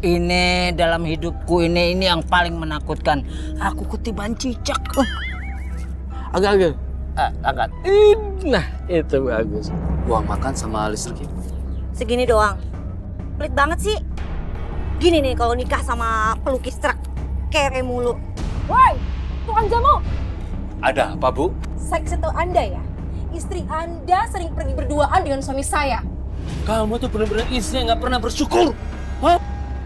Ini dalam hidupku ini yang paling menakutkan. Aku ketiban cicak. Agak. Angkat. Nah, itu bagus. Uang makan sama listrik. Segini doang. Pelit banget sih. Gini nih kalau nikah sama pelukis truk. Kere mulu. Woi, tukang jamu. Ada apa, Bu? Saya kasih tahu Anda ya. Istri Anda sering pergi berduaan dengan suami saya. Kamu tuh benar-benar istri yang nggak pernah bersyukur. Hah?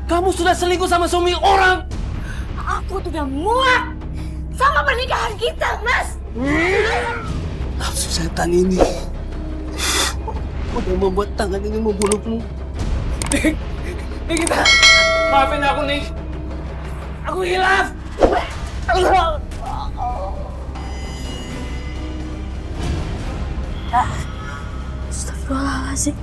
Kamu sudah selingkuh sama suami orang. Aku tuh udah muak sama pernikahan kita, Mas. Nafsu setan ini udah membuat tangan ini membunuhmu. Nih kita, maafin aku nih. Aku hilaf. Astagfirullahaladzim.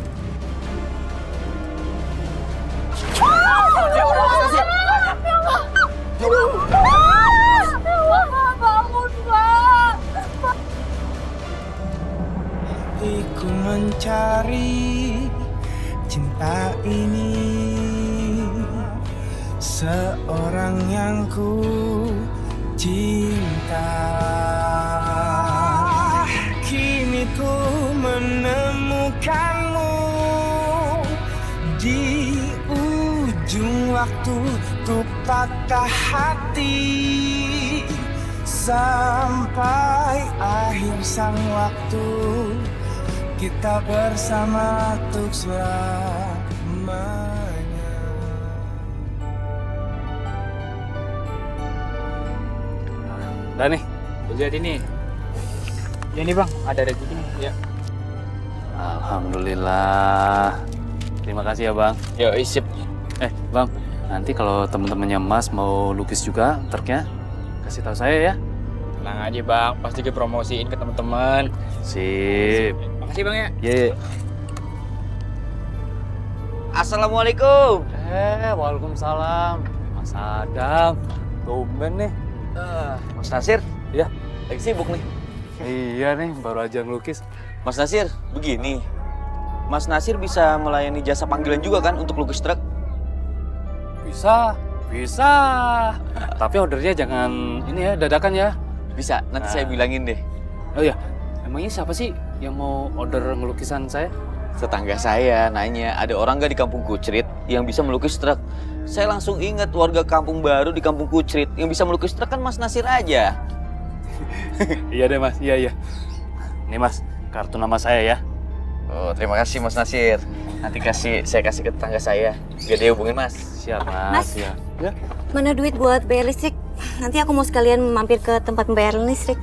Ku mencari cinta ini, seorang yang ku cinta. Kini ku menemukanmu di ujung waktu, ku patah hati sampai akhir sang waktu. Kita bersama untuk selamanya. Udah nih, lihat ini. Ini bang, ada rezeki nih. Ya. Alhamdulillah. Terima kasih ya bang. Yo, isip. Bang, nanti kalau teman-temannya Mas mau lukis juga truknya, kasih tahu saya ya. Tenang aja bang, pasti dipromosiin ke teman-teman. Sip. Makasih bang ya. Ye. Assalamualaikum. Waalaikumsalam. Mas Adam, tumben nih. Mas Nasir? Ya. Lagi sibuk nih. Iya nih, baru aja ngelukis. Mas Nasir, begini. Mas Nasir bisa melayani jasa panggilan juga kan untuk lukis truk? Bisa. Tapi ordernya jangan ini ya, dadakan ya. Bisa, nanti saya bilangin deh. Oh iya, emangnya siapa sih yang mau order ngelukisan saya? Tetangga saya nanya, ada orang nggak di kampung Kucrit yang bisa melukis truk? Saya langsung ingat warga kampung baru di kampung Kucrit yang bisa melukis truk kan Mas Nasir aja. Iya deh mas, iya. Nih mas, kartu nama saya ya. Oh, terima kasih Mas Nasir. Nanti saya kasih ke tetangga saya. Biar dia hubungin Mas. Siap mas. Mas. Ya. Mana duit buat bayar listrik? Nanti aku mau sekalian mampir ke tempat pembayaran listrik.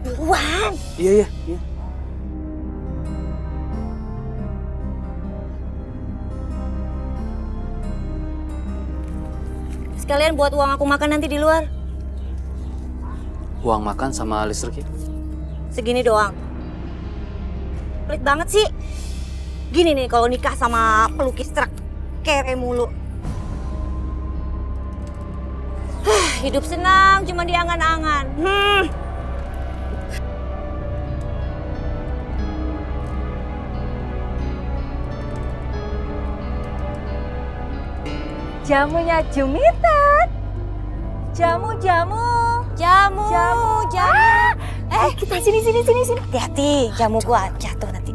Buruan. Iya. Sekalian buat uang aku makan nanti di luar. Uang makan sama listrik ya? Segini doang. Pelit banget sih. Gini nih kalau nikah sama pelukis truk. Kere mulu. Hidup senang cuma di angan-angan. Jamunya Jumitan. Jamu. Kita sini. Hati-hati, jamu gua jatuh nanti.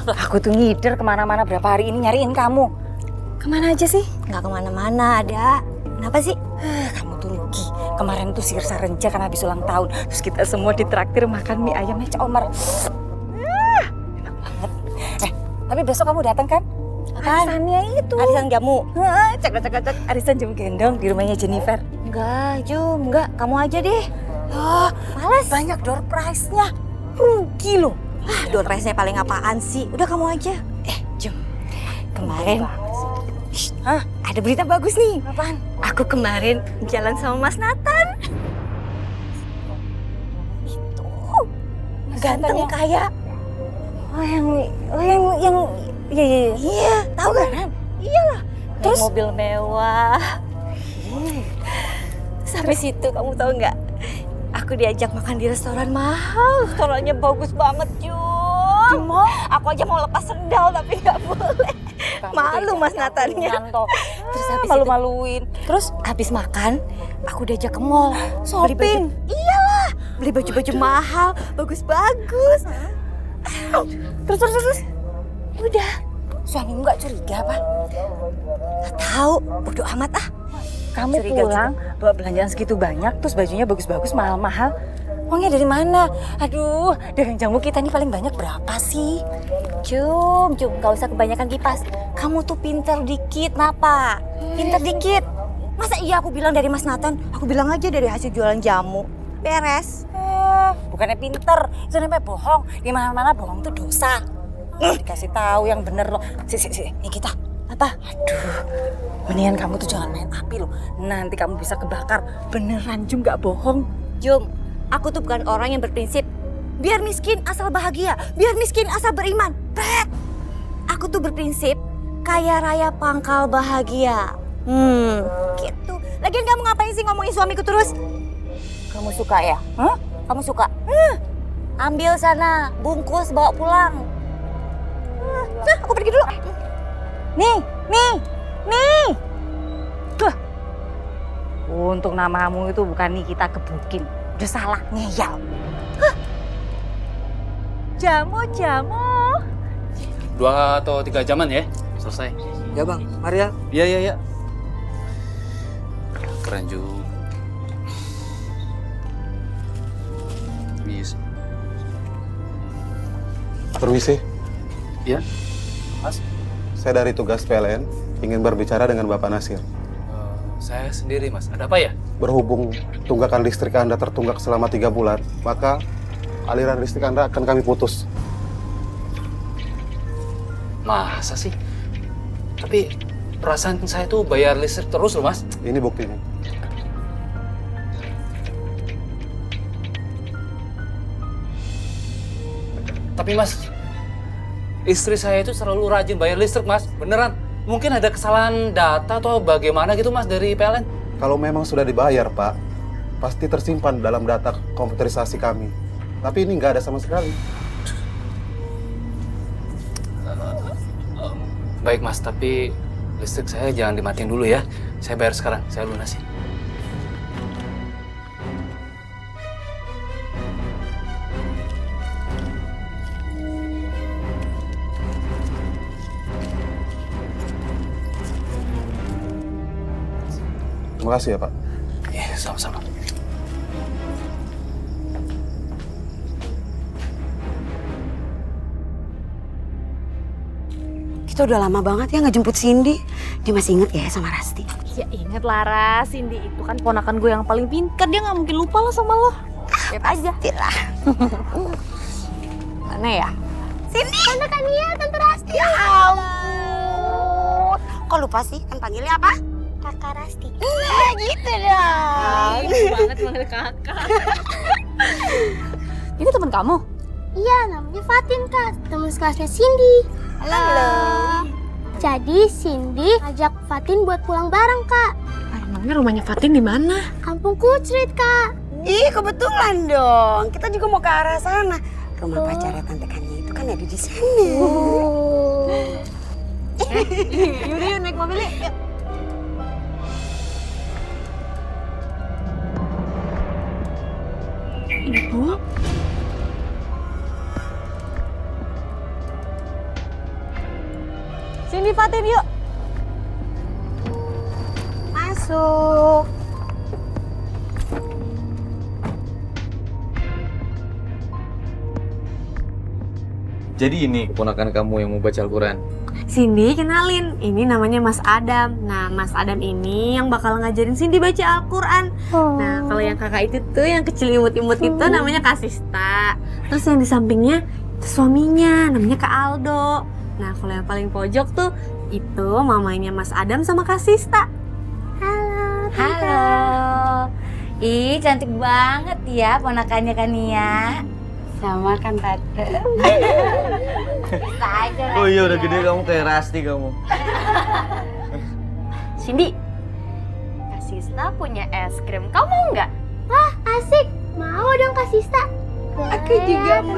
Aku tuh ngider kemana-mana berapa hari ini nyariin kamu. Kemana aja sih? Nggak kemana-mana, ada. Kenapa sih? Kamu tuh rugi. Kemarin tuh Sir Sarenja kan habis ulang tahun. Terus kita semua ditraktir makan mie ayamnya Cak Omar. Enak banget. Tapi besok kamu datang kan? Arisannya itu. Arisan jamu. Cek. Arisan jamu gendong di rumahnya Jennifer. Enggak, Jum. Enggak, kamu aja deh. Males. Banyak door prize-nya. Rugi loh. Door prize-nya paling apaan sih? Udah kamu aja. Jum. Kemarin ada berita bagus nih. Apaan? Aku kemarin jalan sama Mas Nathan. Itu ganteng Nathan kaya. Iya, tahu kan? Iyalah. Terus mobil mewah. Sampai situ kamu tahu nggak? Aku diajak makan di restoran mahal. Restorannya bagus banget, Jun. Di mall? Aku aja mau lepas sendal tapi nggak boleh. Malu Mas Nathannya. Terus habis malu-maluin. Terus habis makan, aku diajak ke mall. Shopping? Iyalah, beli baju-baju mahal, bagus-bagus. Terus. Udah. Suamimu nggak curiga apa? Gak tahu, bodo amat ah. Kamu Curiga pulang bawa belanjaan segitu banyak, terus bajunya bagus-bagus, mahal-mahal. Uangnya dari mana? Aduh, dagang jamu kita ini paling banyak berapa sih? Cum, gak usah kebanyakan kipas. Kamu tuh pinter dikit, Napa? Pinter dikit. Masa iya aku bilang dari Mas Nathan? Aku bilang aja dari hasil jualan jamu. Beres. Bukannya pinter, itu namanya bohong. Di mana-mana bohong tuh dosa. Dikasih tahu yang bener loh. Nih kita. Apa? Aduh, mendingan kamu tuh jangan main api loh. Nanti kamu bisa kebakar. Beneran Jum, gak bohong. Jum, aku tuh bukan orang yang berprinsip biar miskin asal bahagia, biar miskin asal beriman. Pret. Aku tuh berprinsip kaya raya pangkal bahagia. Gitu. Lagian kamu ngapain sih ngomongin suamiku terus? Kamu suka ya? Hah? Kamu suka? Ambil sana, bungkus, bawa pulang. Nah, aku pergi dulu. Nih. Tuh. Untuk namamu itu bukan Nikita Gebukin. Udah salah, ngeyel. Jamu. 2 atau 3 jaman ya, selesai. Ya bang, mari ya. Iya. Keren juga. Bisa. Permisi, Ya, Mas. saya dari tugas PLN ingin berbicara dengan Bapak Nasir. Saya sendiri, Mas. Ada apa ya? Berhubung tunggakan listrik Anda tertunggak selama 3 bulan, maka aliran listrik Anda akan kami putus. Masa sih? Tapi perasaan saya tuh bayar listrik terus loh, Mas. Ini buktinya. Tapi Mas, istri saya itu selalu rajin bayar listrik, Mas. Beneran. Mungkin ada kesalahan data atau bagaimana gitu, Mas, dari PLN. Kalau memang sudah dibayar, Pak, pasti tersimpan dalam data komputerisasi kami. Tapi ini nggak ada sama sekali. Baik, Mas, tapi listrik saya jangan dimatiin dulu ya. Saya bayar sekarang, saya lunasin. Terima kasih ya, Pak. Iya, sama-sama. Kita udah lama banget ya nggak jemput Cindy. Dia masih inget ya sama Rasti. Ya inget Lara, Cindy itu kan ponakan gue yang paling pintar. Dia nggak mungkin lupa lah sama lo. Lihat aja. Pastilah. Mana ya? Cindy. Ponakan dia, Tante Rasti. Ya ampun. Kok lupa sih? Kan panggilnya apa? Kakak Rasti. Nah, gitu dong. Banget manggil kakak. Ini teman kamu? Iya, namanya Fatin, Kak. Teman sekelasnya Cindy. Halo. Jadi Cindy ajak Fatin buat pulang bareng, Kak. Emangnya rumahnya Fatin di mana? Kampung Kucrit, Kak. Ih, kebetulan dong. Kita juga mau ke arah sana. Rumah pacarnya Tante Kania itu kan ada di sana. Yaudah yuk naik mobil yuk. Ibu? Cindy, Fatin, yuk. Masuk. Jadi ini keponakan kamu yang mau baca Al-Quran? Cindy, kenalin. Ini namanya Mas Adam. Nah, Mas Adam ini yang bakal ngajarin Cindy baca Al-Quran. Nah, kalau yang kakak itu tuh, yang kecil imut-imut itu namanya Kak Sista. Terus yang di sampingnya itu suaminya, namanya Kak Aldo. Nah, kalau yang paling pojok tuh, itu mamanya Mas Adam sama Kak Sista. Halo. Ih, cantik banget ya ponakannya Kania. Sama kan Tante. Bisa aja Oh iya, udah gede kamu kayak Rasti kamu. Cindy, Kak Sista punya es krim. Kamu mau nggak? Wah, asik. Mau dong, Kak Sista. Aku juga mau.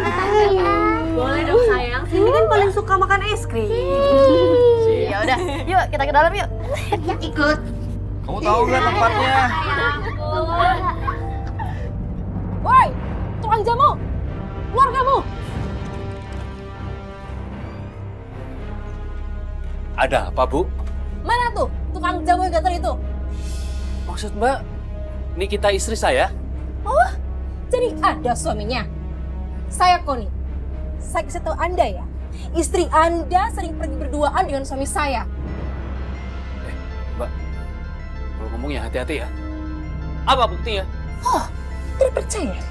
Boleh dong sayang, Cindy kan paling suka makan es krim. Ya udah, yuk kita ke dalam yuk. Ikut. Kamu tahu nggak tempatnya? Woi, tukang jamu, keluar kamu. Ada apa, Bu? Mana tuh tukang jamu yang gatel itu? Maksud Mbak, Nikita istri saya? Oh, jadi ada suaminya. Saya Koni. Saya kasih tahu Anda ya, istri Anda sering pergi berduaan dengan suami saya. Mbak, kalau ngomong ya hati-hati ya. Apa buktinya? Oh, tidak percaya.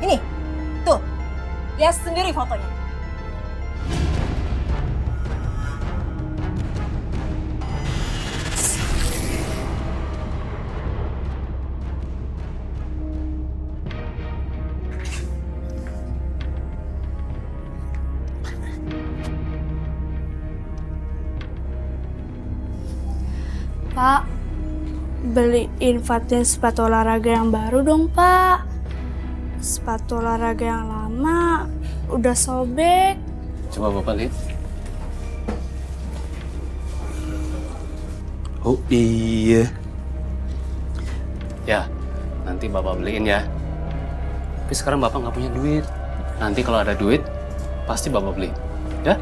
Ini, tuh, lihat sendiri fotonya. Pak, beliin Fatin sepatu olahraga yang baru dong, Pak. Sepatu olahraga yang lama udah sobek. Coba Bapak lihat. Oh iya. Ya, nanti Bapak beliin ya. Tapi sekarang Bapak nggak punya duit. Nanti kalau ada duit, pasti Bapak beli. Ya?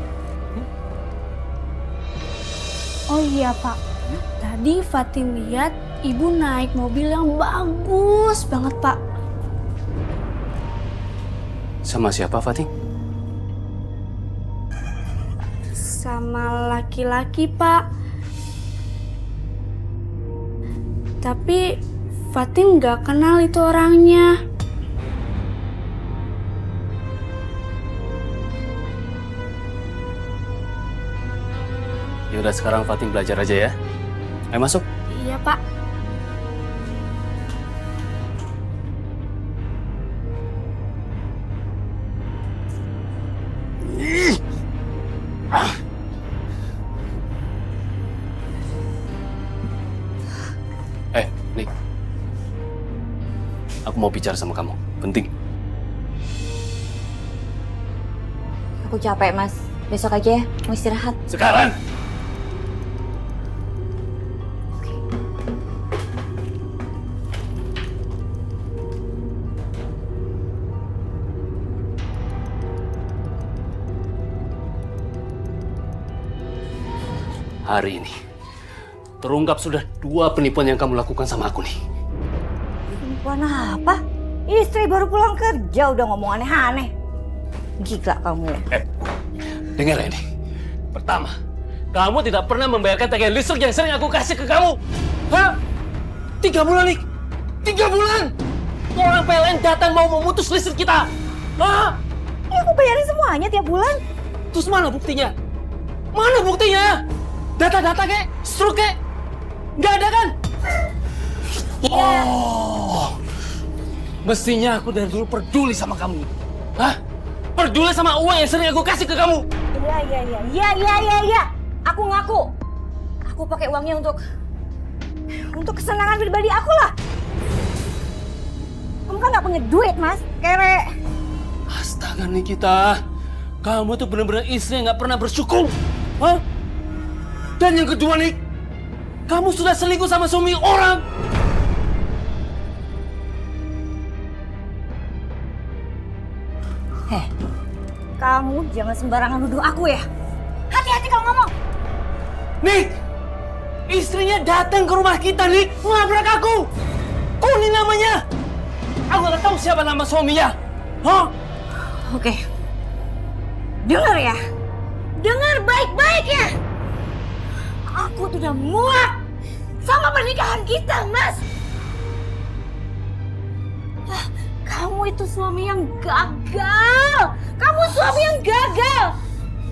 Oh iya, Pak. Tadi Fatin lihat ibu naik mobil yang bagus banget, Pak. Sama siapa, Fatih? Sama laki-laki, Pak. Tapi Fatin nggak kenal itu orangnya. Ya udah sekarang Fatin belajar aja ya. Ayo masuk. Iya, Pak. Nik. Aku mau bicara sama kamu. Penting. Aku capek, Mas. Besok aja ya, mau istirahat. Sekarang. Hari ini terungkap sudah 2 penipuan yang kamu lakukan sama aku nih. Penipuan apa? Istri baru pulang kerja udah ngomong aneh-aneh. Gila kamu ya. Dengar ini. Pertama, kamu tidak pernah membayarkan tagihan listrik yang sering aku kasih ke kamu. Hah? 3 bulan nih. 3 bulan. Orang PLN datang mau memutus listrik kita. Hah? Ya aku bayarin semuanya tiap bulan. Terus mana buktinya? Mana buktinya? Data-data kek, struk kek, nggak ada kan? Iya. Oh, mestinya aku dari dulu peduli sama kamu. Hah? Peduli sama uang yang sering aku kasih ke kamu. Iya. Aku ngaku. Aku pakai uangnya untuk kesenangan pribadi aku lah. Kamu kan nggak punya duit, Mas. Kere. Astaga Nikita, kamu tuh benar-benar istri yang nggak pernah bersyukur. Hah? Dan yang kedua nih, kamu sudah selingkuh sama suami orang. Kamu jangan sembarangan nuduh aku ya. Hati-hati kalau ngomong. Nik, istrinya datang ke rumah kita nih, ngelabrak aku. Kuni namanya. Aku nggak tahu siapa nama suaminya. Hah? Oke. Dengar ya. Dengar baik-baik ya. Aku tuh udah muak sama pernikahan kita, Mas. Kamu itu suami yang gagal. Kamu suami yang gagal.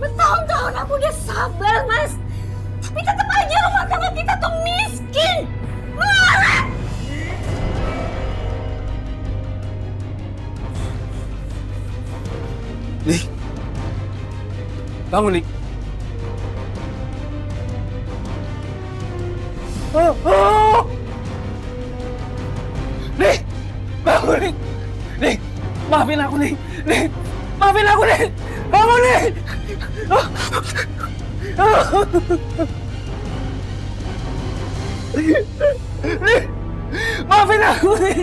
Bertahun-tahun aku udah sabar, Mas. Tapi tetap aja rumah tangga kita tuh miskin. Melarat. Nik, bangun Nik. Nik, bangun Nik. Nik, maafin aku Nik. Nik. Maafin aku, Nek! Bangun, Nek! Nek! Maafin aku, Nek!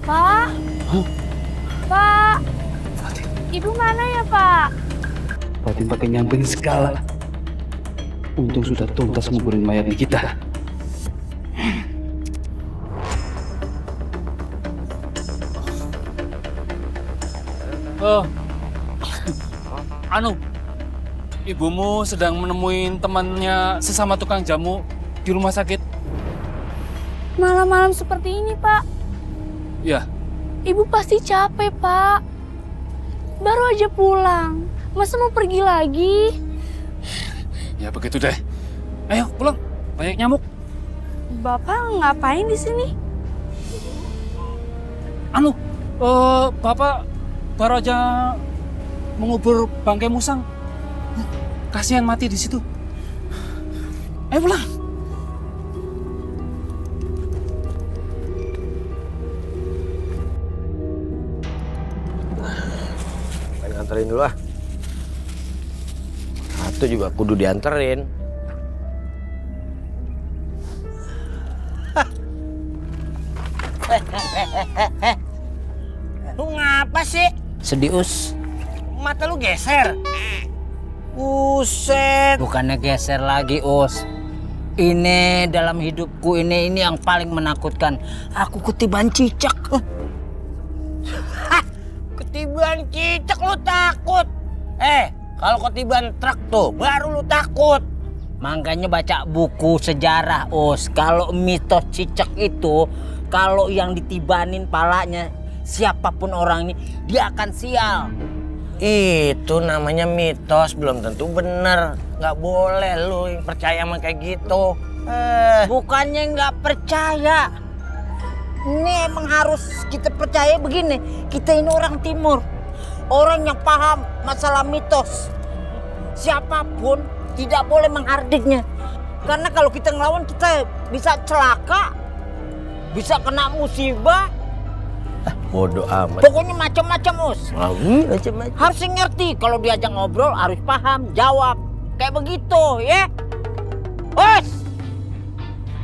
Pak? Pak? Ibu mana ya, Pak? Fatin pakai nyamperin segala. Untung sudah tuntas nguburin mayat kita. Ibumu sedang menemui temannya sesama tukang jamu di rumah sakit. Malam-malam seperti ini, Pak. Ya, Ibu pasti capek, Pak. Baru aja pulang. Masa mau pergi lagi? ya begitu deh. Ayo pulang, banyak nyamuk. Bapak ngapain di sini? Bapak baru aja mengubur bangkai musang. Kasihan mati di situ. Ayo pulang. Anterin dulu ah. Satu juga kudu dianterin. Lu ngapa sih? Sedih Us. Mata lu geser. Buset. Bukannya geser lagi Us. Ini dalam hidupku ini yang paling menakutkan. Aku ketiban cicak. Ketiban cicak lu takut? Kalau ketiban truk tuh baru lu takut. Makanya baca buku sejarah Us. Kalau mitos cicak itu, kalau yang ditibanin palanya siapapun orangnya, dia akan sial. Itu namanya mitos, belum tentu bener. Nggak boleh lu percaya sama kayak gitu. Bukannya nggak percaya. Ini emang harus kita percaya begini. Kita ini orang timur. Orang yang paham masalah mitos. Siapapun tidak boleh menghardiknya. Karena kalau kita ngelawan kita bisa celaka. Bisa kena musibah. Bodoh amat. Pokoknya macam-macam Us. Macam-macam. Harus ngerti kalau diajak ngobrol harus paham, jawab. Kayak begitu ya. Us.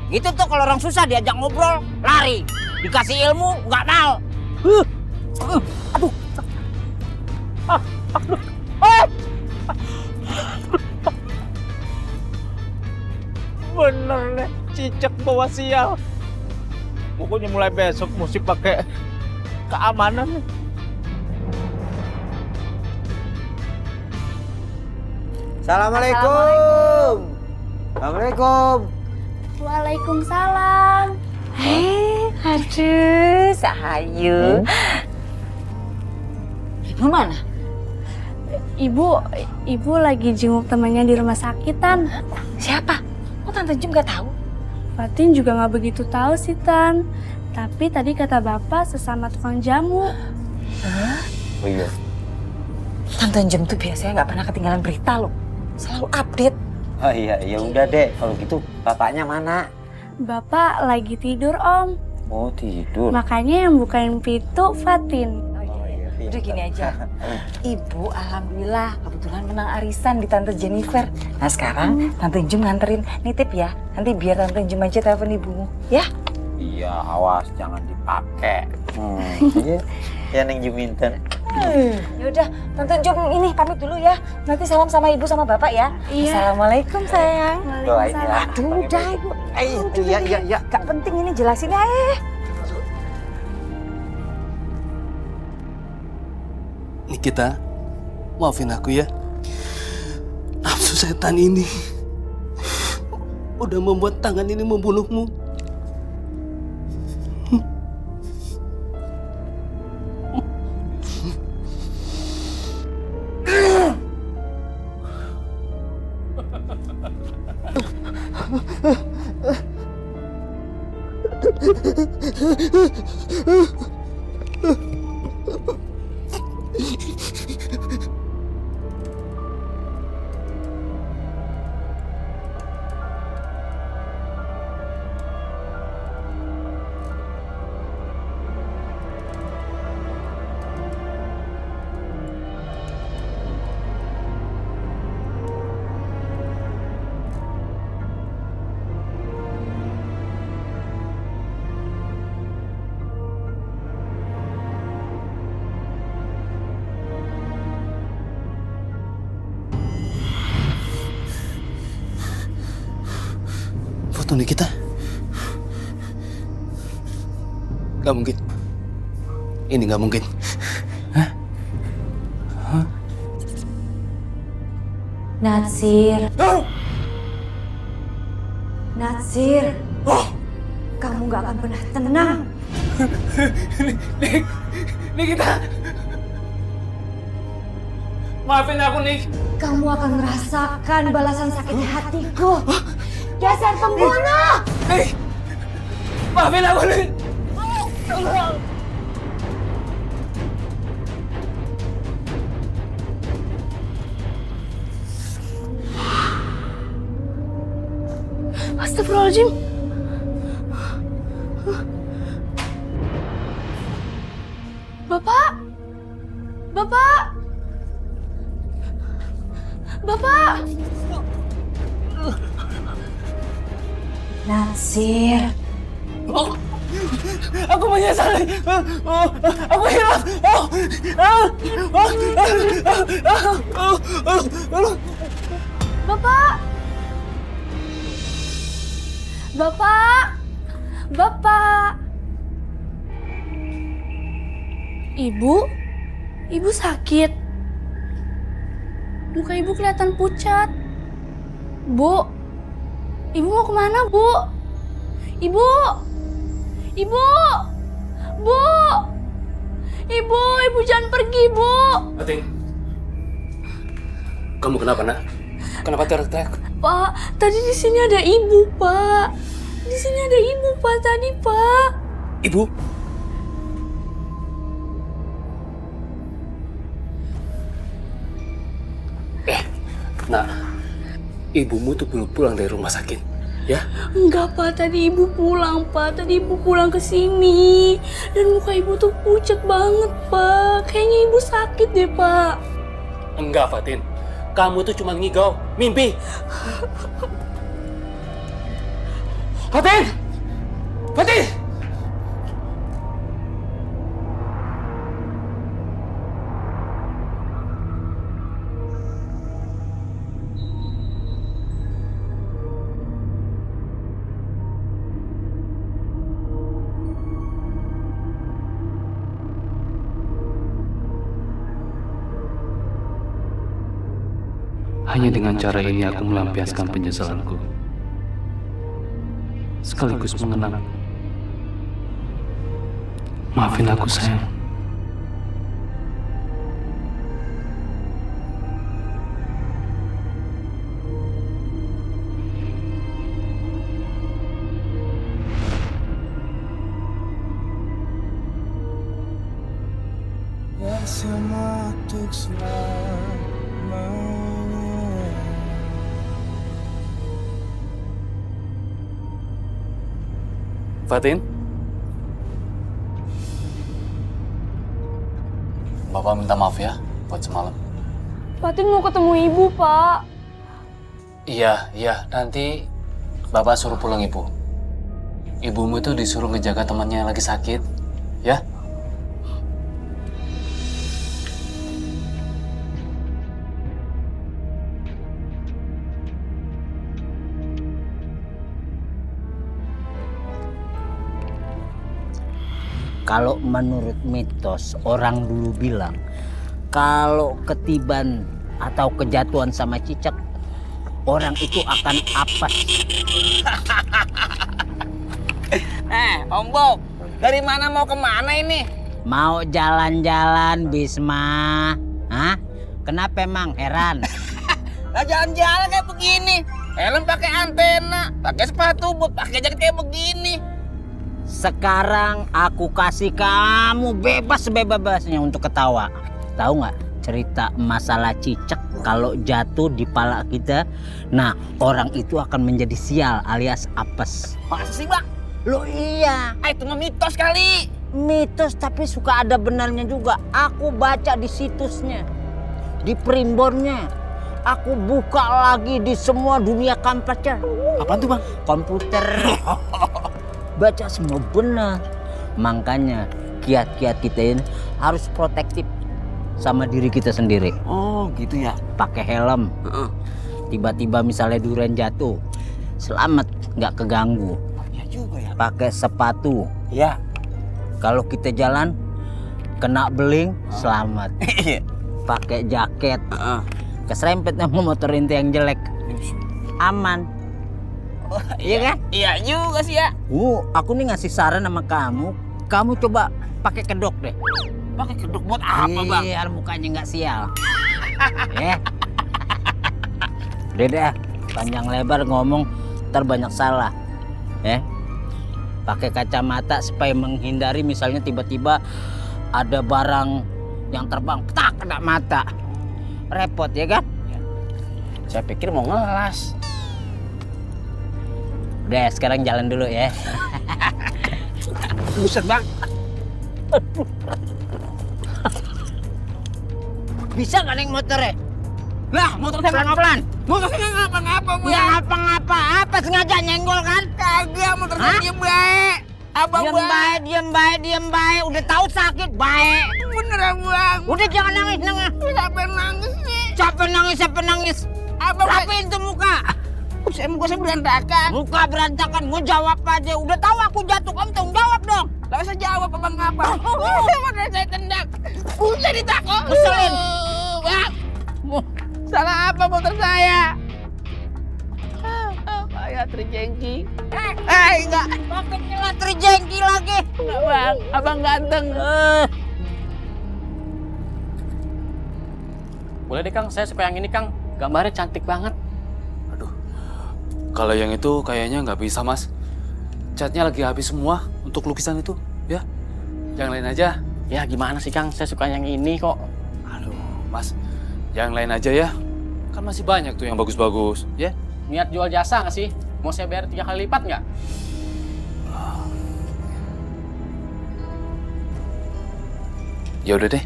Gitu tuh kalau orang susah diajak ngobrol, lari. Dikasih ilmu nggak mau. Aduh. Bener nih, cicak bawa sial. Pokoknya mulai besok mesti pakai keamanan nih. Assalamualaikum. Assalamualaikum. Waalaikumsalam. Aduh, Sahayu. Ibu mana? Ibu lagi jenguk temannya di rumah sakit, Tan. Siapa? Oh, Tante Jum nggak tahu? Fatin juga nggak begitu tahu sih, Tan. Tapi tadi kata Bapak sesama tukang jamu. Oh iya. Tante Jum tuh biasanya nggak pernah ketinggalan berita loh. Selalu update. Oh iya, ya udah deh. Kalau gitu bapaknya mana? Bapak lagi tidur, Om. Oh tidur. Makanya yang bukain pintu Fatin. Udah gini aja, Ibu alhamdulillah kebetulan menang arisan di Tante Jennifer. Nah sekarang Tante Jum nganterin nitip ya. Nanti biar Tante Jum aja telepon ibumu, ya? Iya, awas jangan dipakai. Iya, ya Neng Juminten. Yaudah, Tante Jum ini pamit dulu ya. Nanti salam sama ibu sama bapak ya. Iya. Assalamualaikum sayang. Doain ya. Aduh, udah ibu. Itu ya. Gak penting ini jelasin aja. Nikita, maafin aku ya. Nafsu setan ini udah membuat tangan ini membunuhmu. Foto Nikita? Gak mungkin. Ini gak mungkin. Hah? Hah? Natsir. Natsir. Kamu gak akan pernah tenang. Nikita. Maafin aku, Nik. Kamu akan merasakan balasan sakit hatiku. Dasar pembunuh! Nik! Maafin aku, Nik! Astagfirullahaladzim. Bapak! Bapak! Bapak! Natsir. Aku menyesal. Aku hilaf. Bapak! Bapak! Bapak! Ibu? Ibu sakit. Muka ibu kelihatan pucat. Bu, ibu mau kemana, Bu? Ibu! Ibu! Bu! Ibu jangan pergi, Bu! Fatin, kamu kenapa, nak? Kenapa teriak-teriak? Pak, tadi di sini ada ibu, Pak. Di sini ada ibu, Pak, tadi, Pak. Ibu? Nak, ibumu tuh belum pulang dari rumah sakit, ya? Enggak, Pak. Tadi ibu pulang, Pak. Tadi ibu pulang ke sini. Dan muka ibu tuh pucat banget, Pak. Kayaknya ibu sakit deh, Pak. Enggak, Fatin. Kamu tuh cuma ngigau, mimpi. Fatin! Fatin! Hanya dengan cara ini aku melampiaskan penyesalanku. Sekaligus mengenang. Maafin aku, sayang. Bersama untuk selamanya. Fatin? Bapak minta maaf ya buat semalam. Fatin mau ketemu ibu, Pak. Iya, nanti Bapak suruh pulang ibu. Ibumu itu disuruh ngejaga temannya yang lagi sakit, ya? Kalau menurut mitos, orang dulu bilang kalau ketiban atau kejatuhan sama cicak, orang itu akan apes. Om Bob, dari mana mau kemana ini? Mau jalan-jalan, Bisma. Hah? Kenapa emang heran? Lah jalan-jalan kayak begini. Helm pakai antena, pakai sepatu boot, pakai jaket kayak begini. Sekarang aku kasih kamu bebas sebebas-bebasnya untuk ketawa. Tahu nggak cerita masalah cicak kalau jatuh di pala kita? Nah, orang itu akan menjadi sial alias apes. Masa sih bang? Loh iya. Itu mah mitos kali. Mitos tapi suka ada benarnya juga. Aku baca di situsnya, di primbonnya. Aku buka lagi di semua dunia komputer. Apaan tuh bang? Komputer. Baca semua benar. Makanya kiat-kiat kita ini harus protektif sama diri kita sendiri. Oh gitu ya. Pakai helm. Tiba-tiba misalnya durian jatuh, selamat, nggak keganggu. Ya juga ya. Pakai sepatu. Ya. Kalau kita jalan kena beling, selamat. Iya. Pakai jaket. Keserempet sama motor inti yang jelek, aman. Iya kan? Iya juga sih ya. Aku nih ngasih saran sama kamu. Kamu coba pakai kedok deh. Pakai kedok buat apa bang? Biar mukanya nggak sial. Ya. Udah deh, panjang lebar ngomong, ntar banyak salah. Ya. Pakai kacamata supaya menghindari misalnya tiba-tiba ada barang yang terbang, tak kena mata. Repot ya kan? Saya pikir mau ngelas. Udah sekarang jalan dulu ya. Buset bang. Bisa nggak naik motornya? Lah motor saya Pelan-pelan. Motor saya nggak ngapa-ngapa bang. Nggak ngapa-ngapa. Apa sengaja nyenggol kan? Kagak, motor saya diem baik. Abang Diem baik. Udah tahu sakit baik. Bener abang. Udah jangan nangis. Siapa yang nangis sih? Siapa nangis? Abang Rapiin tuh muka. Muka saya berantakan. Muka berantakan. Mau jawab aja. Udah tahu aku jatuh. Kamu tanggung jawab dong. Lah saya jawab abang apa? Motor saya tendak. Udah ditakut. Keselin. Bang. Salah apa motor saya? Kayak terjengki. Enggak. Pakainya terjengki lagi. Enggak bang, abang ganteng. Boleh deh Kang, saya suka yang ini Kang. Gambarnya cantik banget. Aduh, kalau yang itu kayaknya nggak bisa mas. Catnya lagi habis semua untuk lukisan itu, ya. Yang lain aja. Ya gimana sih Kang, saya suka yang ini kok. Aduh, mas, yang lain aja ya. Kan masih banyak tuh yang bagus-bagus, ya. Niat jual jasa nggak sih? Mau saya bayar 3 kali lipat nggak? Ya udah deh.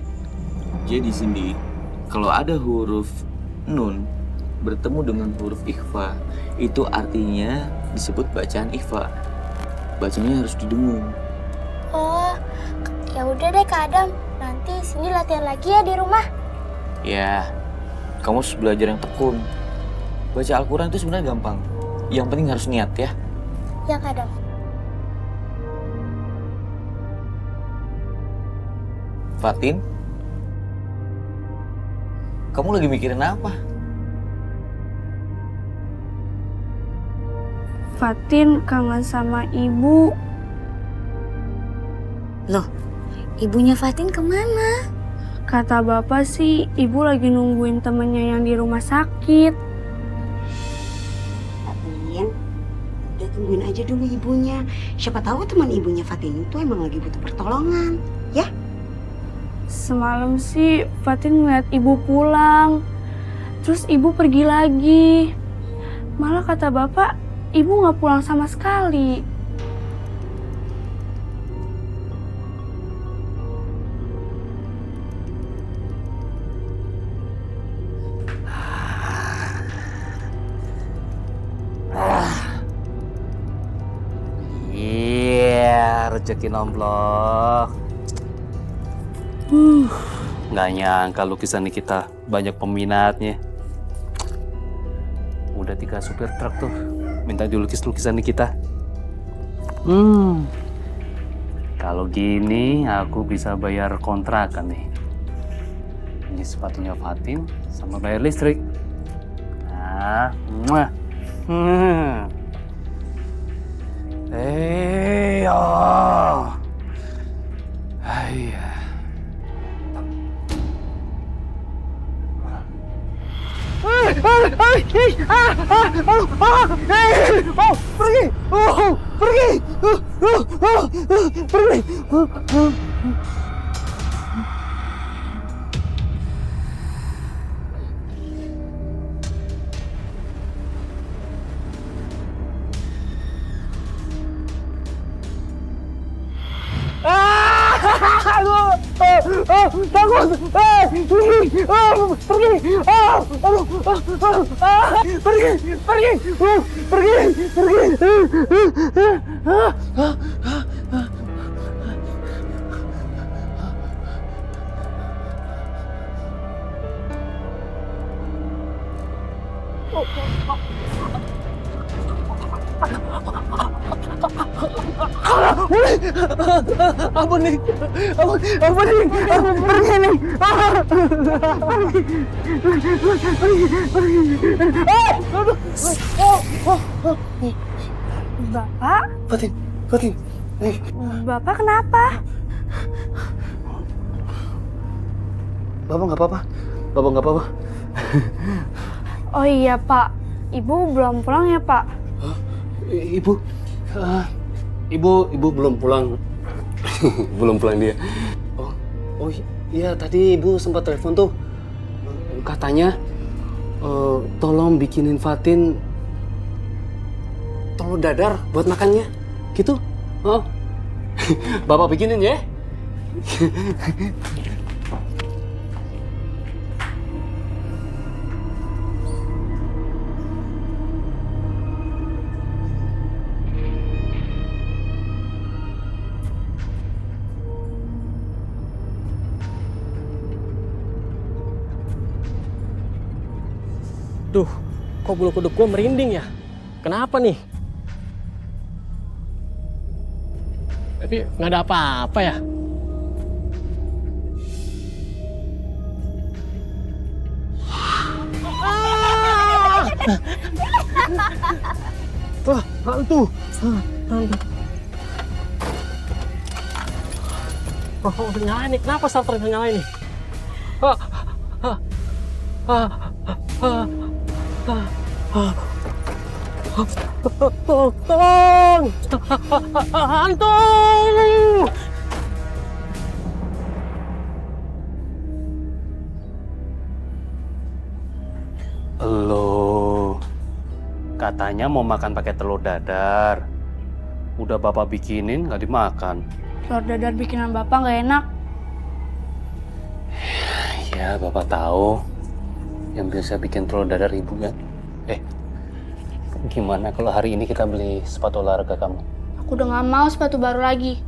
Jadi Cindy, kalau ada huruf nun bertemu dengan huruf ikhfa, itu artinya disebut bacaan ikhfa. Bacanya harus didengung. Oh, ya udah deh Kak Adam. Nanti Cindy latihan lagi ya di rumah. Ya, kamu harus belajar yang tekun. Baca Al-Quran itu sebenarnya gampang. Yang penting harus niat ya. Ya Kak Adam. Fatin, kamu lagi mikirin apa? Fatin kangen sama ibu. Loh, ibunya Fatin kemana? Kata bapak sih, ibu lagi nungguin temennya yang di rumah sakit. Fatin, udah tungguin aja dulu ibunya. Siapa tahu teman ibunya Fatin itu emang lagi butuh pertolongan, ya? Semalam sih Fatin ngeliat ibu pulang. Terus ibu pergi lagi. Malah kata bapak, ibu nggak pulang sama sekali. Iya, rezeki nomplok. Nggak nyangka lukisan kita banyak peminatnya. Udah 3 supir truk tuh minta dilukis lukisan kita. Kalau gini aku bisa bayar kontrakan nih. Ini sepatunya Fatin sama bayar listrik. Nah, muah. Oh. Ayah. Pergi! Apa nih? Apa nih? Pergi nih. Bapak? Fatin. Bapak kenapa? Bapak nggak apa-apa. Oh iya Pak, Ibu belum pulang ya Pak? Ibu belum pulang. Belum pulang dia. Oh iya, tadi Ibu sempat telepon tuh. Katanya tolong bikinin Fatin telur dadar buat makannya. Gitu? Oh. Bapak bikinin ya. Duh, kok bulu kuduk gue merinding ya? Kenapa nih? Tapi nggak ada apa-apa ya? Wah, hantu. Oh, udah nyala nih. Kenapa starter udah nyala ini? Tolong! Hantu! Loh, katanya mau makan pakai telur dadar. Udah Bapak bikinin nggak dimakan. Telur dadar bikinan Bapak nggak enak. Ya, Bapak tahu. Yang biasa bikin telur dadar Ibu kan? Gimana kalau hari ini kita beli sepatu olahraga kamu? Aku udah nggak mau sepatu baru lagi.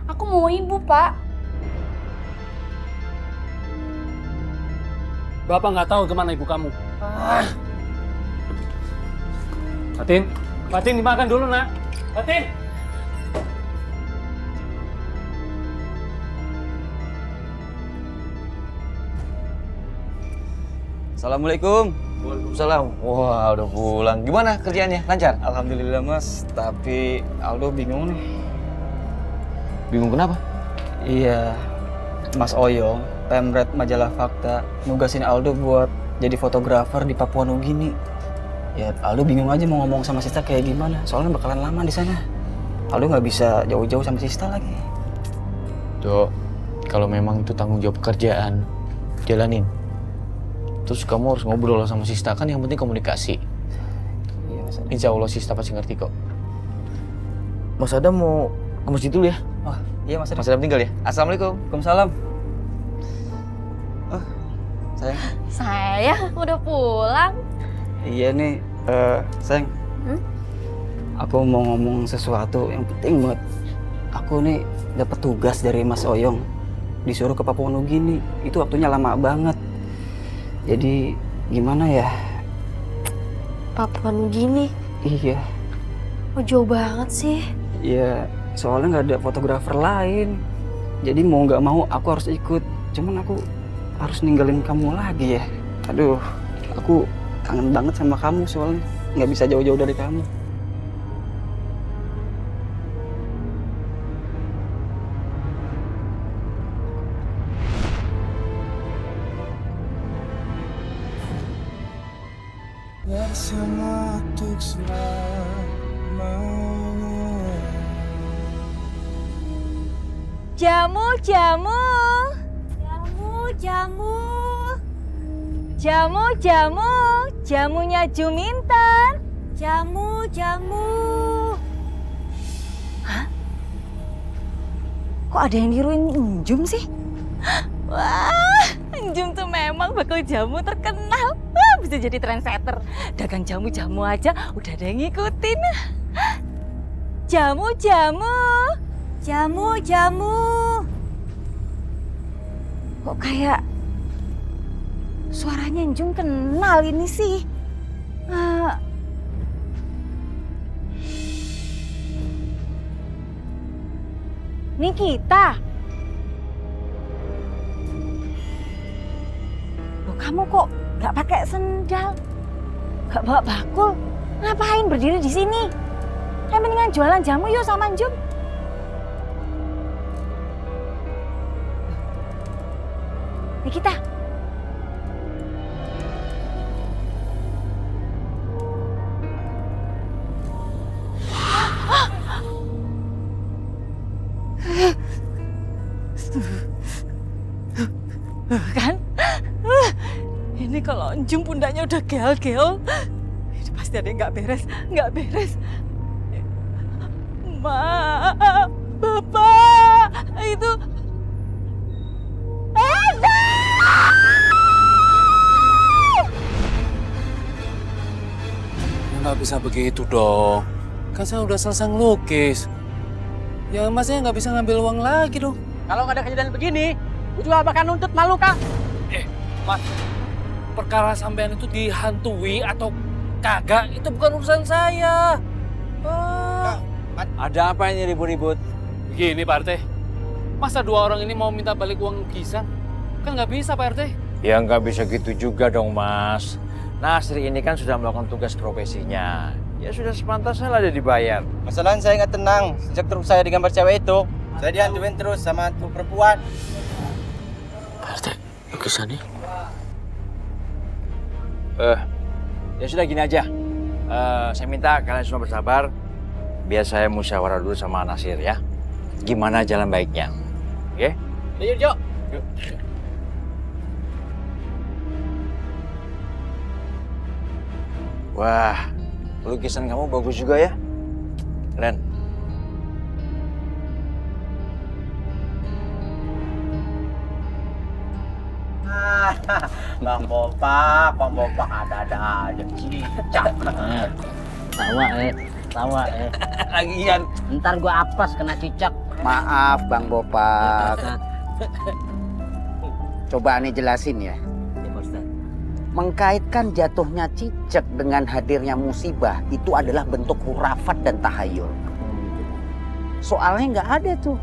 Aku mau Ibu, Pak. Bapak nggak tahu kemana ibu kamu. Fatin dimakan dulu nak. Fatin. Assalamualaikum. Waalaikumsalam. Wah, udah pulang. Gimana kerjaannya? Lancar? Alhamdulillah mas, tapi Aldo bingung nih. Bingung kenapa? Iya, Mas Oyong, pemret majalah Fakta, nugasin Aldo buat jadi fotografer di Papua Nugini. Ya Aldo bingung aja mau ngomong sama Sista kayak gimana, soalnya bakalan lama di sana. Aldo nggak bisa jauh-jauh sama Sista lagi. Dok, kalau memang itu tanggung jawab pekerjaan, jalanin. Terus kamu harus ngobrol sama Sista, kan yang penting komunikasi. Iya, Mas Adam. Insya Allah Sista pasti ngerti kok. Mas Adam mau ke masjid dulu ya? Oh, iya Mas Adam. Mas Adam tinggal ya? Assalamualaikum. Waalaikumsalam. Oh, sayang. Saya udah pulang. Iya nih, sayang. Aku mau ngomong sesuatu yang penting banget. Aku nih dapat tugas dari Mas Oyong, disuruh ke Papua Nugini. Itu waktunya lama banget. Jadi gimana ya? Papua Nugini? Iya. Oh jauh banget sih. Iya, soalnya nggak ada fotografer lain. Jadi mau nggak mau aku harus ikut. Cuman aku harus ninggalin kamu lagi ya. Aduh, aku kangen banget sama kamu soalnya nggak bisa jauh-jauh dari kamu. Bersama untuk selamanya. Jamu, jamu. Jamu, jamu. Jamu, jamu. Jamunya Juminten. Jamu, jamu. Hah? Kok ada yang niruin Enjum sih? Wah, Enjum tuh memang bakal jamu terkenal. Wah, bisa jadi trendsetter. Dagang jamu-jamu aja udah ada yang ngikutin. Jamu, jamu. Jamu, jamu. Kok kayak suaranya Enjum kenal ini sih. Nikita. Loh, kamu kok nggak pakai sendal? Nggak bawa bakul? Ngapain berdiri di sini? Mendingan jualan jamu yuk sama Enjum. Nikita. Kan? Ini kalau Enjum pundaknya udah geol-geol, ini pasti ada yang nggak beres. Ma, Bapak, itu ada. Ya nggak bisa begitu dong. Kan saya udah selesai ngelukis. Ya masnya nggak bisa ngambil uang lagi dong. Kalau nggak ada kejadian begini, gue juga bakal nuntut malu, Kak. Mas, perkara sampean itu dihantui atau kagak, itu bukan urusan saya. Ada apa ini ribut-ribut? Begini Pak RT, masa dua orang ini mau minta balik uang lukisan? Kan nggak bisa Pak RT. Ya nggak bisa gitu juga dong Mas. Nasri ini kan sudah melakukan tugas profesinya. Ya sudah sepantasnya lah dia dibayar. Masalahnya saya nggak tenang sejak terus saya digambar cewek itu. Saya dihantuin terus sama tuh perempuan. Pak RT, lukisannya? Ya sudah gini aja. Saya minta kalian semua bersabar. Biar saya musyawarah dulu sama Nasir ya. Gimana jalan baiknya? Oke? Yuk. Wah, lukisan kamu bagus juga ya, Ren. Bang Bopak ada aja cicak. Tawa Lagian. Ntar gua apes kena cicak. Maaf Bang Bopak. Coba aneh jelasin ya. Mengkaitkan jatuhnya cicak dengan hadirnya musibah itu adalah bentuk hurafat dan tahayul. Soalnya nggak ada tuh.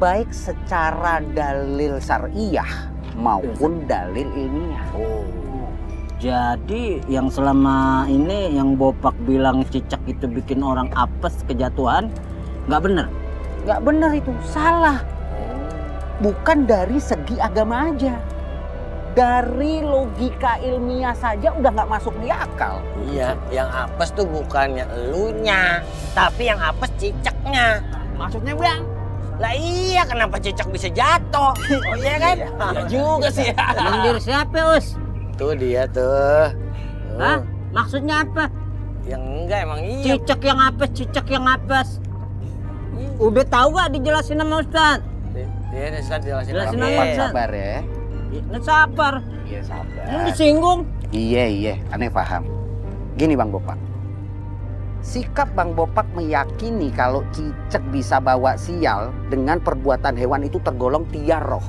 Baik secara dalil syariah maupun dalil ilmiah. Jadi yang selama ini yang Bopak bilang cicak itu bikin orang apes kejatuhan, nggak bener? Nggak bener itu, salah. Bukan dari segi agama aja. Dari logika ilmiah saja udah nggak masuk di akal. Iya, yang apes tuh bukannya elunya, tapi yang apes cicaknya. Maksudnya Bang? Lah iya, kenapa cicak bisa jatuh? Oh iya kan? Iya juga sih. Mandir siapa, Us? Tuh dia tuh. Hah? Maksudnya apa? Yang enggak emang iya. Cicak yang apes. Udah tahu gak dijelasin sama Ustaz? Iya, Ustaz jelasin sama Ustaz. Sabar ya. Sabar. Iya, sabar. Ini disinggung. Iya, aneh paham. Gini Bang Bopak. Sikap Bang Bopak meyakini kalau cicak bisa bawa sial dengan perbuatan hewan itu tergolong tiaroh.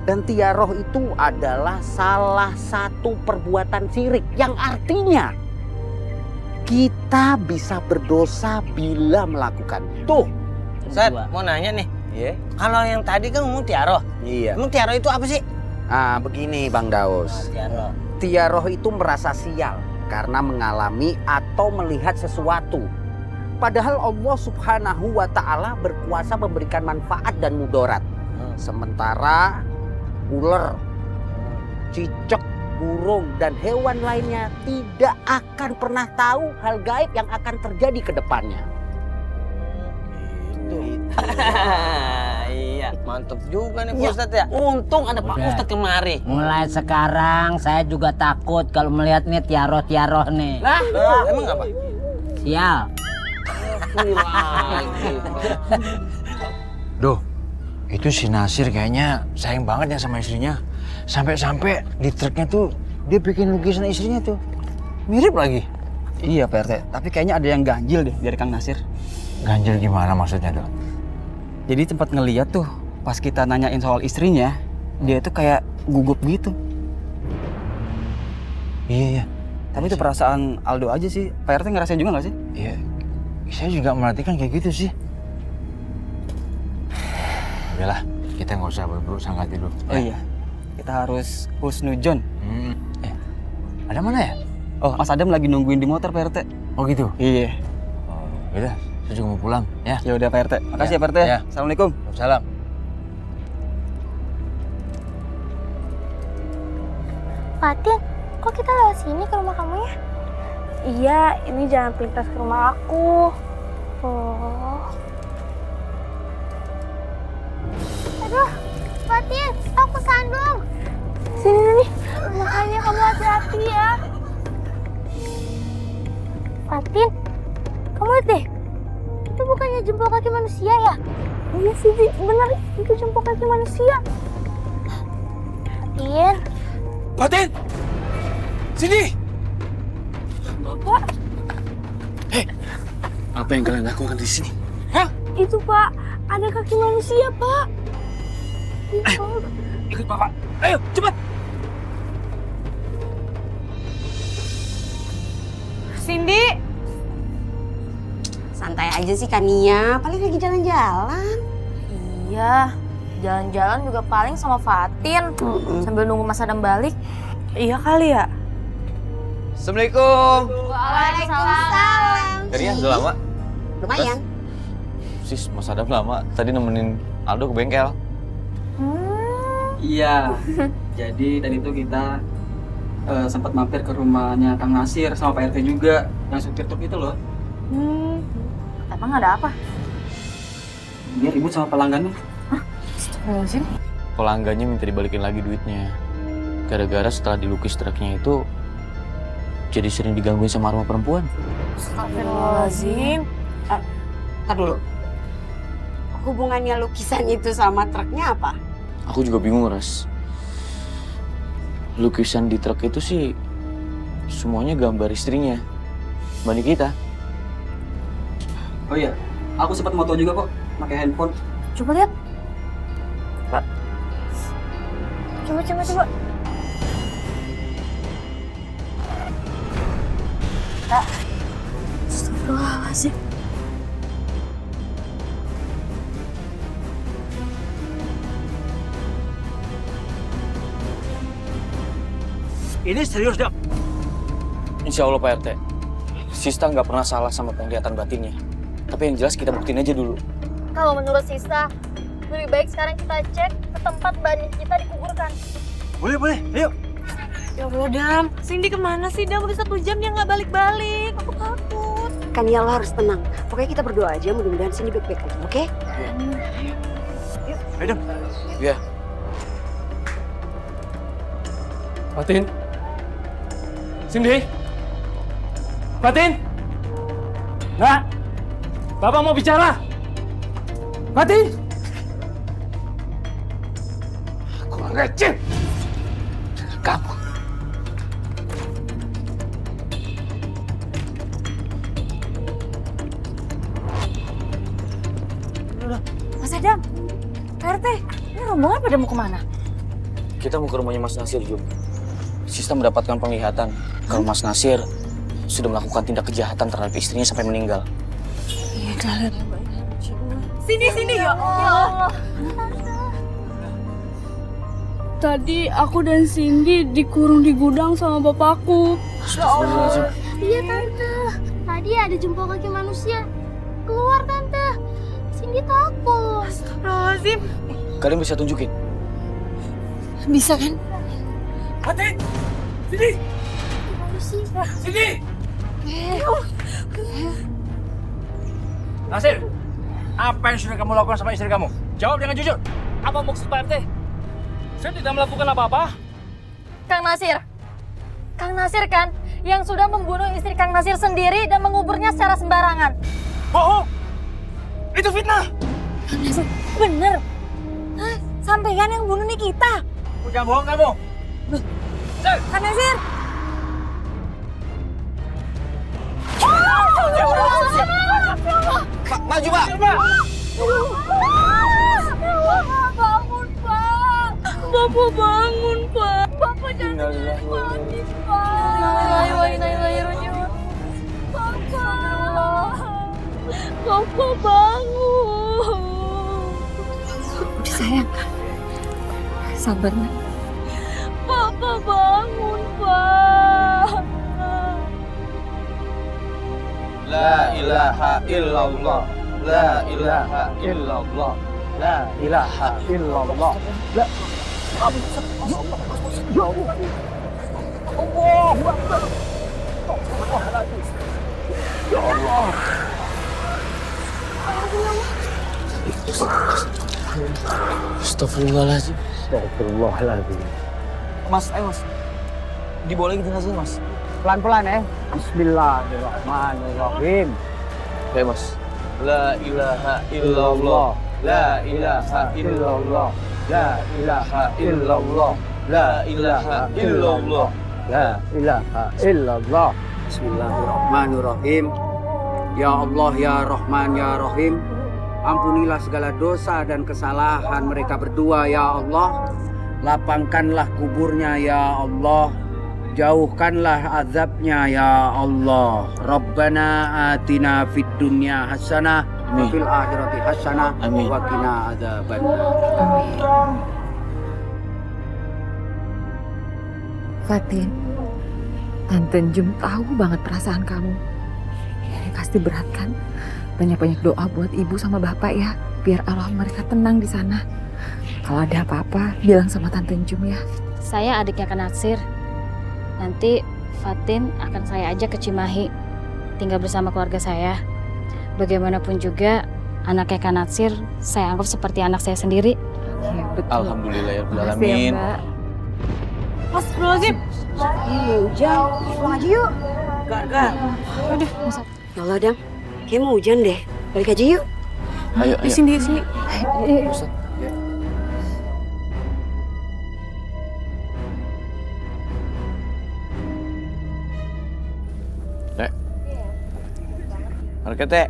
Dan tiaroh itu adalah salah satu perbuatan syirik yang artinya kita bisa berdosa bila melakukan. Tuh, Ustaz mau nanya nih. Iya. Kalau yang tadi kan ngomong tiaroh. Iya. Emang tiaroh itu apa sih? Begini Bang Daus. Tiaroh. Tiaroh itu merasa sial karena mengalami atau melihat sesuatu. Padahal Allah Subhanahu wa Ta'ala berkuasa memberikan manfaat dan mudarat. Sementara ular, cicak, burung, dan hewan lainnya tidak akan pernah tahu hal gaib yang akan terjadi ke depannya. itu. Iya. Mantep juga nih Pak Ustadz ya. Untung ada Pak Udah. Ustadz kemari. Mulai sekarang saya juga takut kalau melihat nih tiaroh-tiaroh nih. Lah, emang apa? Sial. Duh, itu si Nasir kayaknya sayang banget ya sama istrinya. Sampai-sampai di truknya tuh dia bikin lukisan istrinya tuh. Mirip lagi. Iya Pak RT, tapi kayaknya ada yang ganjil deh dari Kang Nasir. Ganjil gimana maksudnya tuh? Jadi tempat ngeliat tuh, pas kita nanyain soal istrinya, dia tuh kayak gugup gitu. Iya. Tapi itu perasaan Aldo aja sih. Pak RT ngerasain juga nggak sih? Iya, saya juga merhatikan kayak gitu sih. Udahlah, kita nggak usah berburu sangka dulu. Oh iya, kita harus husnujon. Ada mana ya? Oh, Mas Adam lagi nungguin di motor Pak RT. Oh gitu? Iya. Yaudah, saya juga mau pulang ya. Ya udah Pak RT. Makasih ya Pak RT. Ya. Assalamualaikum. Salam. Fatin, kok kita lewat sini ke rumah kamu ya? Iya, ini jalan pintas ke rumah aku. Oh. Aduh, Fatin, aku sandung. Sini nih, makanya kamu hati-hati ya. Fatin, kamu lihat deh. Itu bukannya jempol kaki manusia ya? Iya sih, bener. Itu jempol kaki manusia. Fatin. Fatin! Sini! Bapak, Apa yang kalian lakukan di sini? itu Pak, ada kaki manusia Pak. Ikut Bapak. Ayo, cepat! Cindy. Santai aja sih Kania, paling lagi jalan-jalan. Iya, jalan-jalan juga paling sama Fatin. Sambil nunggu Mas Adam balik. Iya kali ya. Assalamualaikum. Waalaikumsalam. Kayaknya udah lama. Lumayan. Sis, Mas Adam lama. Tadi nemenin Aldo ke bengkel. Iya. Jadi tadi itu kita sempat mampir ke rumahnya Kang Nasir sama Pak RT juga, yang supir truk itu loh. Emang ada apa? Dia ribut sama pelanggannya. Astagfirullahaladzim. Pelanggannya minta dibalikin lagi duitnya. Gara-gara setelah dilukis truknya itu jadi sering digangguin sama arwah perempuan. Astagfirullahaladzim. Ntar dulu. Hubungannya lukisan itu sama truknya apa? Aku juga bingung, Ras. Lukisan di truk itu sih semuanya gambar istrinya, Mbak Nikita. Oh iya, aku sempat moto juga kok, pakai handphone. Coba lihat. Pak. Coba. Astagfirullahaladzim. Ini serius, Dok? Insya Allah Pak RT, Sista nggak pernah salah sama penglihatan batinnya. Tapi yang jelas kita buktiin aja dulu. Kalau menurut Sista, lebih baik sekarang kita cek ke tempat badan kita dikuburkan. Boleh, ayo. Ya Allah, Dam. Cindy kemana sih, Dam? Udah 1 jam dia nggak balik-balik. Aku takut. Kania lo harus tenang. Pokoknya kita berdoa aja, mudah-mudahan sini baik-baik aja, oke? Ayo, Dam. Iya. Fatin. Cindy. Fatin. Nak. Bapak mau bicara. Fatin. Kurang receh. Kamu. Mas Adam, Pak RT, ini rombongan pada mau kemana? Kita mau ke rumahnya Mas Nasir, Jum. Sista mendapatkan penglihatan kalau Mas Nasir sudah melakukan tindak kejahatan terhadap istrinya sampai meninggal. Iya, jalan. Sini, ya Allah. Tadi aku dan Cindy dikurung di gudang sama bapakku. Ya Allah. Iya Tante, tadi ada jempol kaki manusia. Keluar Tante, Cindy takut. Astagfirullahaladzim. Kalian bisa tunjukin? Bisa kan? Fatin. Sini. Manusia. Sini. Nasir. Apa yang sudah kamu lakukan sama istri kamu? Jawab dengan jujur. Apa maksud Pak RT? Saya tidak melakukan apa-apa. Kang Nasir kan yang sudah membunuh istri Kang Nasir sendiri dan menguburnya secara sembarangan. Bohong! Itu fitnah! Kang Nasir, bener. Hah? Sampeyan yang bunuh nih kita. Jangan bohong kamu. Kang Nasir. Maju, Pak. Bangun, Pak. Bapak bangun, Pak. Bapak jangan mati, Pak. Bapak bangun. Udah sayang. Sabar, Nak. Bapak bangun, Pak. La ilaha illallah. La ilaha illallah. La ilaha illallah. La Ya Allah. Astagfirullahaladzim. Astagfirullahaladzim. Mas, ayo mas. Dibolehin jenazah mas. Pelan-pelan ya. Bismillahirrahmanirrahim. Oke mas. La ilaha illallah. La ilaha illallah. La ilaha illallah. La ilaha illallah. La ilaha illallah. Bismillahirrahmanirrahim. Ya Allah, ya Rahman, ya Rahim. Ampunilah segala dosa dan kesalahan mereka berdua, ya Allah. Lapangkanlah kuburnya, ya Allah. Jauhkanlah azabnya, ya Allah. Rabbana atina fid dunya hasanah wa fil akhirati hasanah wa qina adzabannar. Fatin, Tante Jum tahu banget perasaan kamu. Ini pasti berat kan? Banyak-banyak doa buat ibu sama bapak ya, biar Allah mereka tenang di sana. Kalau ada apa-apa, bilang sama Tante Jum ya. Saya adiknya Kang Nasir. Nanti Fatin akan saya ajak ke Cimahi, tinggal bersama keluarga saya. Bagaimanapun juga, anaknya Kang Nasir saya anggap seperti anak saya sendiri. Ya, betul. Alhamdulillah ya Rabbil Makasih ya, alamin. Mbak. Astagfirullahaladzim. Ini hujan, pulang aja yuk. Gak. Udah, masa. Ya Allah, Dam. Kayaknya mau hujan deh. Balik aja yuk. Ayo, Di sini, di sini. Markete.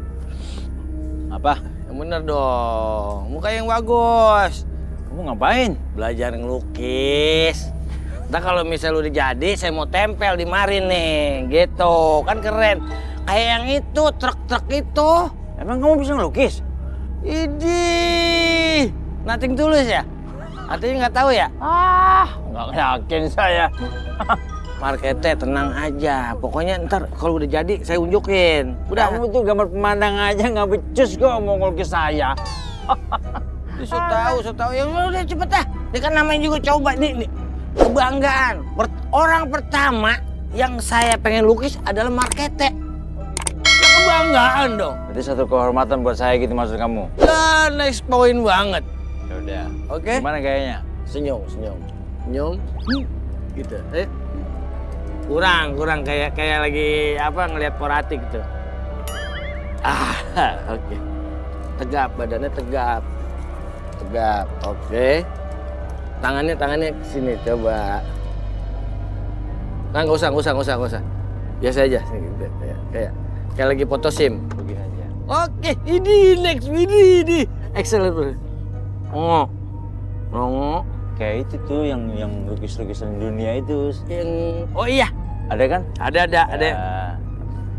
Apa? Yang bener dong. Muka yang bagus. Kamu ngapain? Belajar ngelukis. Ntar kalau misal udah jadi, saya mau tempel di mari nih. Gitu. Kan keren. Kayak yang itu, truk-truk itu. Emang kamu bisa ngelukis? Idih. Nothing tulus ya? Artinya nggak tahu ya? Nggak yakin saya. Markete, tenang aja. Pokoknya ntar kalau udah jadi, saya unjukin. Udah. Kamu tuh gambar pemandang aja nggak becus kok mau ngelukis saya. So tahu. Ya udah cepet dah. Dia kan namanya juga coba nih. Kebanggaan. Orang pertama yang saya pengen lukis adalah Markete. Ya, kebanggaan dong. Jadi satu kehormatan buat saya gitu maksud kamu. Ya, next point banget. Ya udah. Oke. Gimana gayanya? Senyum. Gitu. Kurang kayak lagi apa ngelihat Porati gitu. Oke. Tegap, badannya tegap. Oke. Tangannya ke sini coba. Nah, nggak usah. Biasa aja. Kayak lagi foto SIM. Begini aja. Oke, ini next ini. Excellent tuh. Nongok. Kayak itu tuh yang lukis-lukisan dunia itu. Yang oh iya, ada kan? Ada.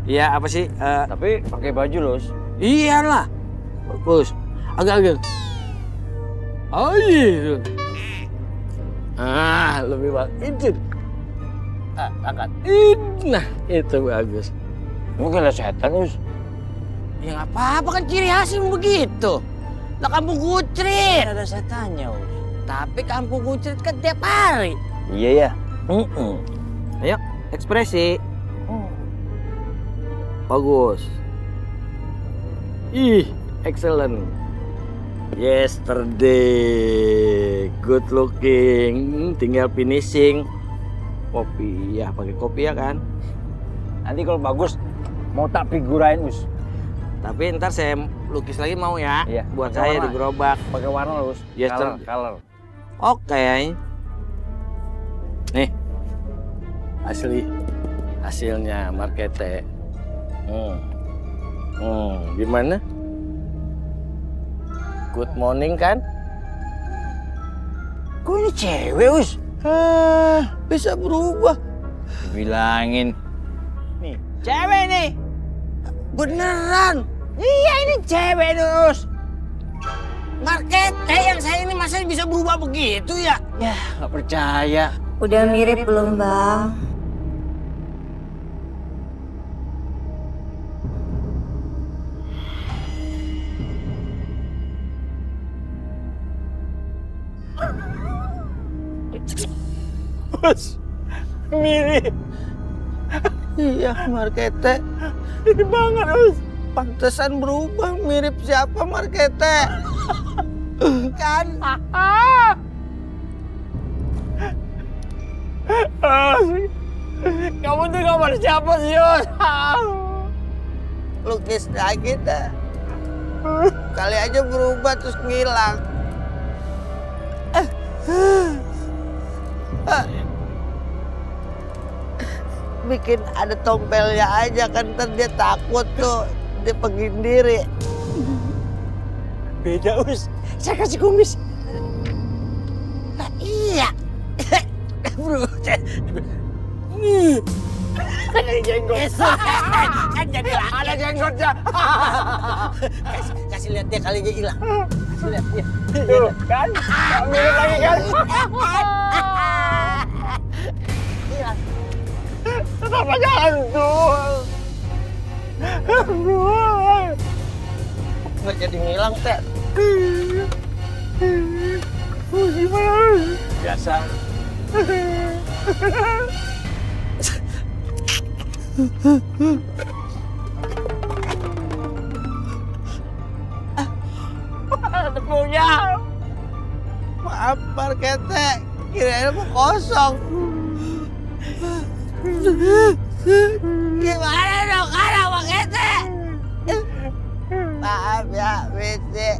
Iya, apa sih? Tapi pakai baju, Los. Iyalah. Bagus. Agak. Oh iya. Lebih bagus. Itu. Angkat. Nah, itu bagus. Mungkin ada setan, Us. Ya nggak apa-apa kan ciri khasnya begitu. Lah kampung Kucrit. Ada setannya, Us. Tapi kampung Kucrit kan tiap hari. Iya ya. Ayo, ekspresi. Bagus. Ih, Excellent. Yesterday. Good looking. Tinggal finishing. Kopi ya, pakai kopi ya kan. Nanti kalau bagus mau tak figurain Us. Tapi ntar saya lukis lagi mau ya. Iya. Buat Pakai saya warna. di gerobak. Pakai warna Us. Color. Oke. Nih. Asli. Hasilnya markete. Gimana? Good morning kan? Kok ini cewek Us? Bisa berubah. Bilangin. Nih, cewek nih. Beneran. Iya ini cewek Us. Markete yang saya ini masa bisa berubah begitu ya? Ya, nggak percaya. Udah mirip belum, Bang? Us, mirip. Iya, markete. Ini banget, Us. Pantesan berubah, mirip siapa markete? Kan? Kamu tuh gambar siapa sih, Us? Lukis lagi dah. Kali aja berubah terus ngilang. Bikin ada tompelnya aja kan, ntar dia takut tuh. Dia penggindiri. Beda, Us. Saya kasih kumis. Nah, iya. Bro. Kan ada jenggot. Kan jadi ada jenggotnya. Kasih lihat dia kali aja hilang. Kasih lihat dia. Tuh, kan? Mirip lagi kan? Hilang. Kenapa jantung? Nggak jadi ngilang, Teh. Gimana? Biasa. Tepunya. Maaf, markete. Kirain mau kosong. Gimana dong, anak markete? Maaf ya, Bete.